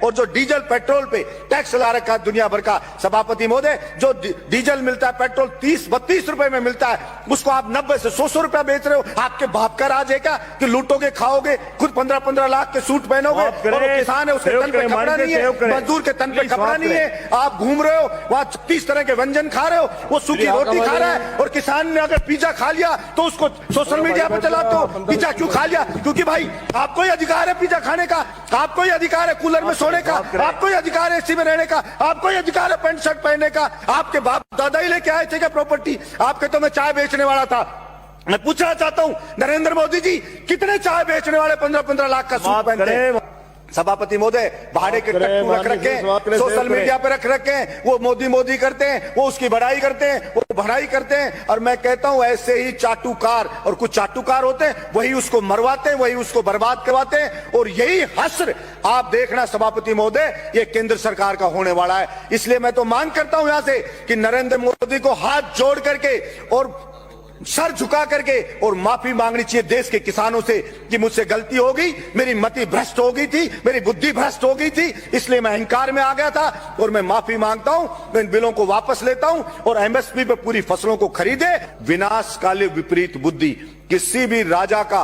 और जो diesel petrol पे टैक्स लगा रखा है दुनिया भर का सभापति महोदय, जो डीजल मिलता है पेट्रोल 30-32 रुपए में मिलता है, उसको आप 90 से 100 रुपया बेच रहे हो। आपके बाप का राज है क्या कि लूटोगे, खाओगे, खुद 15-15 लाख के सूट पहनोगे और किसान है उसके तन पे कपड़ा नहीं है, मजदूर के तन पे कपड़ा नहीं है, आप घूम रहे हो वहां 30 तरह के व्यंजन खा रहे हो, वो सूखी रोटी खा रहा है। और किसान ने अगर पिज्जा खा लिया तो उसको सोशल मीडिया पे चलाते हो, पिज्जा क्यों खा लिया? क्योंकि भाई आपको ही अधिकार है पिज्जा खाने का, आपको ही अधिकार है कूलर में सोने का, आपको ही अधिकार है एसी में रहने का, आपको ही अधिकार है पैंट शर्ट पहनने का। आपके बाप दादा ही लेके आए थे क्या प्रॉपर्टी? आपके तो मैं चाय बेचने वाला था। मैं पूछना चाहता हूं नरेंद्र मोदी जी, कितने चाय बेचने वाले 15-15 लाख का सूट पहनते हैं? सभापति महोदय, भाड़े के टट्टू रख रखे, सोशल मीडिया पे रख रखे हैं, वो मोदी करते हैं, वो उसकी बड़ाई करते हैं, वो भड़ाई करते हैं। और मैं कहता हूं ऐसे ही चाटुकार, और कुछ चाटुकार होते हैं, वही उसको मरवाते हैं, वही उसको बर्बाद करवाते हैं। और यही हश्र आप देखना सभापति महोदय, ये केंद्र सरकार का होने वाला है। इसलिए मैं तो मांग करता हूं यहां से कि नरेंद्र मोदी को हाथ जोड़ करके और सर झुका करके और माफी मांगनी चाहिए देश के किसानों से कि मुझसे गलती हो गई, मेरी मति भ्रष्ट हो गई थी, मेरी बुद्धि भ्रष्ट हो गई थी, इसलिए मैं अहंकार में आ गया था और मैं माफी मांगता हूं, मैं इन बिलों को वापस लेता हूं और एमएसपी पे पूरी फसलों को खरीदे। विनाश काले विपरीत बुद्धि, किसी भी राजा का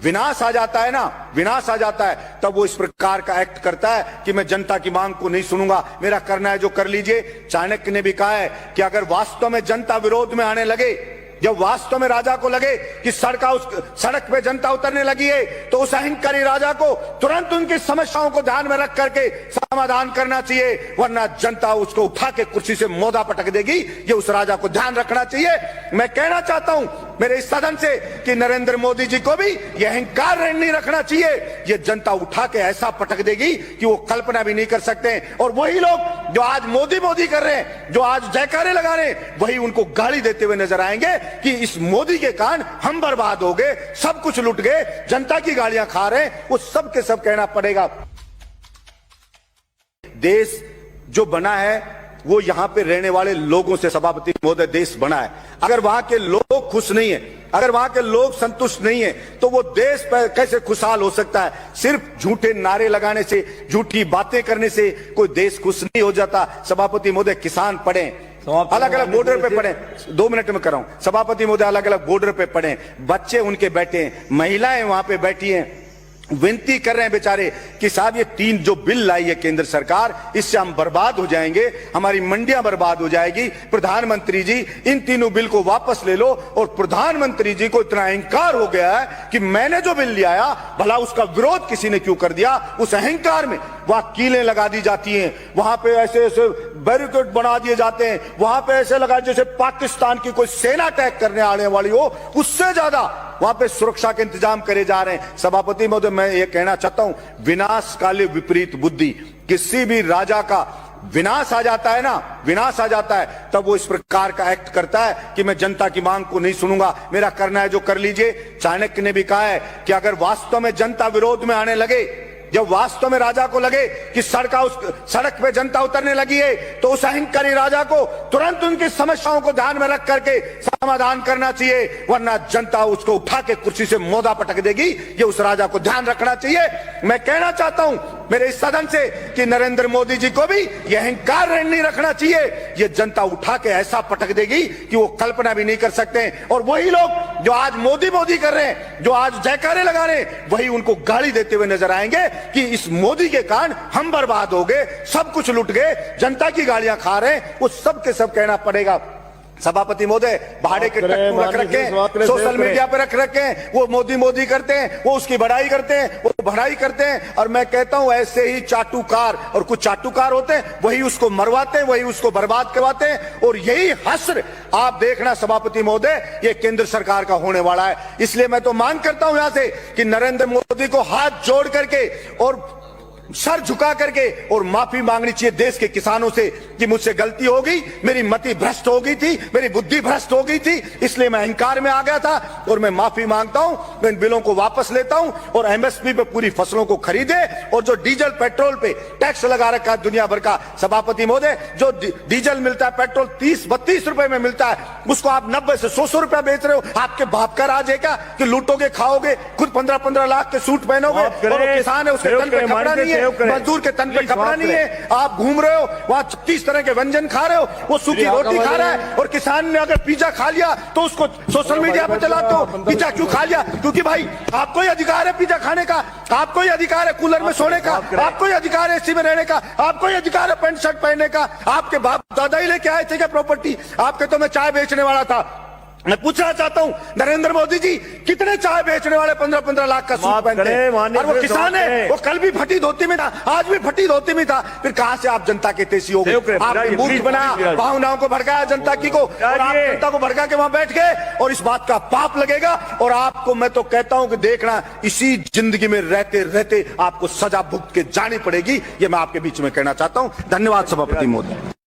विनाश आ जाता है ना, विनाश आ जाता है, तब वो इस प्रकार का एक्ट करता है कि मैं जनता की मांग को नहीं सुनूंगा, मेरा करना है जो कर लीजिए। चाणक्य ने भी कहा है कि अगर वास्तव में जनता विरोध में आने लगे, जब वास्तव में राजा को लगे कि सड़क पे जनता उतरने लगी है, तो उस अहंकारी राजा को तुरंत उनकी समस्याओं को ध्यान में रख करके समाधान करना चाहिए, वरना जनता उसको उठा के कुर्सी से मोदा पटक देगी। ये उस राजा को ध्यान रखना चाहिए। मैं कहना चाहता हूं मेरे इस सदन से कि नरेंद्र मोदी जी को भी ये अहंकार नहीं रखना चाहिए। ये जनता उठा के ऐसा पटक देगी कि वो कल्पना भी नहीं कर सकते। और वही लोग जो आज मोदी कर रहे हैं, जो आज जयकारे लगा रहे हैं, वही उनको गाली देते हुए नजर आएंगे कि इस मोदी के कारण हम बर्बाद हो गए, सब कुछ लुट गए, जनता की गालियां खा रहे हैं। वो सब के सब कहना पड़ेगा। देश जो बना है वो यहां पे रहने वाले लोगों से सभापति महोदय देश बना है। अगर वहां के लोग खुश नहीं है, अगर वहां के लोग संतुष्ट नहीं है, तो वो देश पर कैसे खुशहाल हो सकता है? सिर्फ झूठे नारे लगाने से, झूठी बातें करने से कोई देश खुश नहीं हो जाता। सभापति महोदय, किसान पढ़े, अलग अलग बॉर्डर पे पड़े, 2 मिनट में कर रहा हूं सभापति महोदय, अलग अलग बॉर्डर पे पड़े, बच्चे उनके बैठे हैं, महिलाएं वहां पे बैठी हैं, विनती कर रहे हैं बेचारे कि साहब ये 3 जो बिल लाई है केंद्र सरकार, इससे हम बर्बाद हो जाएंगे, हमारी मंडियां बर्बाद हो जाएगी। प्रधानमंत्री जी इन तीनों बिल को वापस ले लो। और प्रधानमंत्री जी को इतना अहंकार हो गया है कि मैंने जो बिल ले आया, भला उसका विरोध किसी ने क्यों कर दिया? उस अहंकार में वहां कीलें लगा दी जाती हैं, वहां पे ऐसे ऐसे बैरिकेड बना दिए जाते हैं, वहां पे ऐसे लगा जैसे पाकिस्तान की कोई सेना अटैक करने आने वाली हो, उससे ज्यादा वहां पे सुरक्षा के इंतजाम करे जा रहे हैं। सभापति महोदय, मैं ये कहना चाहता हूं, विनाश काले विपरीत बुद्धि, किसी भी राजा का विनाश आ जाता है ना, विनाश आ जाता है, तब वो इस प्रकार का एक्ट करता है कि मैं जनता की मांग को नहीं सुनूंगा, मेरा करना है जो कर लीजिए। चाणक्य ने भी कहा है कि अगर वास्तव में जनता विरोध में आने लगे, जब वास्तव में राजा को लगे कि सड़क पे जनता उतरने लगी है, तो उस अहंकारी राजा को तुरंत उनकी समस्याओं को ध्यान में रख करके समाधान करना चाहिए, वरना जनता उसको उठा के कुर्सी से मोदा पटक देगी। ये उस राजा को ध्यान रखना चाहिए। मैं कहना चाहता हूं मेरे इस सदन से कि नरेंद्र मोदी जी को भी ये अहंकार नहीं रखना चाहिए। ये जनता उठा के ऐसा पटक देगी कि वो कल्पना भी नहीं कर सकते। और वही लोग जो आज मोदी कर रहे हैं, जो आज जयकारे लगा रहे हैं, वही उनको गाली देते हुए नजर आएंगे कि इस मोदी के कारण हम बर्बाद हो गए, सब कुछ लुट गए, जनता की गालियां खा रहे हैं। वो सब के सब कहना पड़ेगा। सभापति महोदय, भाड़े के टट्टू रख रखे हैं, सोशल मीडिया पे रख रखे हैं, वो मोदी करते हैं, वो उसकी बड़ाई करते हैं, वो भड़ाई करते हैं। और मैं कहता हूं ऐसे ही चाटुकार, और कुछ चाटुकार होते हैं, वही उसको मरवाते हैं, वही उसको बर्बाद करवाते हैं। और यही हश्र आप देखना सभापति महोदय, ये केंद्र सरकार का होने वाला है। इसलिए मैं तो मांग करता हूं यहां से कि नरेंद्र मोदी को हाथ जोड़ करके और सर झुका करके और माफी मांगनी चाहिए देश के किसानों से कि मुझसे गलती हो गई, मेरी मति भ्रष्ट हो गई थी, मेरी बुद्धि भ्रष्ट हो गई थी, इसलिए मैं अहंकार में आ गया था और मैं माफी मांगता हूं, मैं इन बिलों को वापस लेता हूं और एमएसपी पे पूरी फसलों को खरीदे। और जो डीजल पेट्रोल पे टैक्स लगा रखा है दुनिया भर का सभापति महोदय, जो डीजल मिलता है पेट्रोल 30-32 रुपए में मिलता है, उसको आप 90 से 100 रुपया बेच रहे हो। आपके बाप का राज है क्या कि लूटोगे, खाओगे, खुद 15-15 लाख के सूट पहनोगे और किसान है उसके तन पे कपड़ा नहीं है, है, मजदूर के तन पे कपड़ा नहीं है, आप घूम रहे हो वहां 36 तरह के व्यंजन खा रहे हो, वो सूखी रोटी खा रहा है, और किसान ने अगर पिज्जा खा लिया तो उसको सोशल मीडिया पे चलाते हो, पिज्जा क्यों खा लिया? क्योंकि भाई आपको ही अधिकार है पिज्जा खाने का, आपको ही अधिकार है कूलर में सोने का, आपको ही अधिकार है एसी में रहने का, आपको ही अधिकार है पैंट शर्ट पहनने का। आपके बाप दादा ही लेके आए थे क्या प्रॉपर्टी? आपके तो मैं चाय बेचने वाला था। मैं पूछना चाहता हूं नरेंद्र मोदी जी, कितने चाय बेचने वाले 15-15 लाख का सूट पहनते हैं? और वो किसान है, वो कल भी फटी धोती में था, आज भी फटी धोती में था। फिर कहां से आप जनता के तेजी हो गए? आपने मूर्ख बनाया, भावनाओं को भड़काया जनता की को, और आप जनता को भड़का के वहां बैठ गए, और इस बात का पाप लगेगा। और आपको मैं तो कहता हूं कि देखना, इसी जिंदगी में रहते रहते आपको सजा भुगत के जानी पड़ेगी। ये मैं आपके बीच में कहना चाहता हूं। धन्यवाद सभापति महोदय।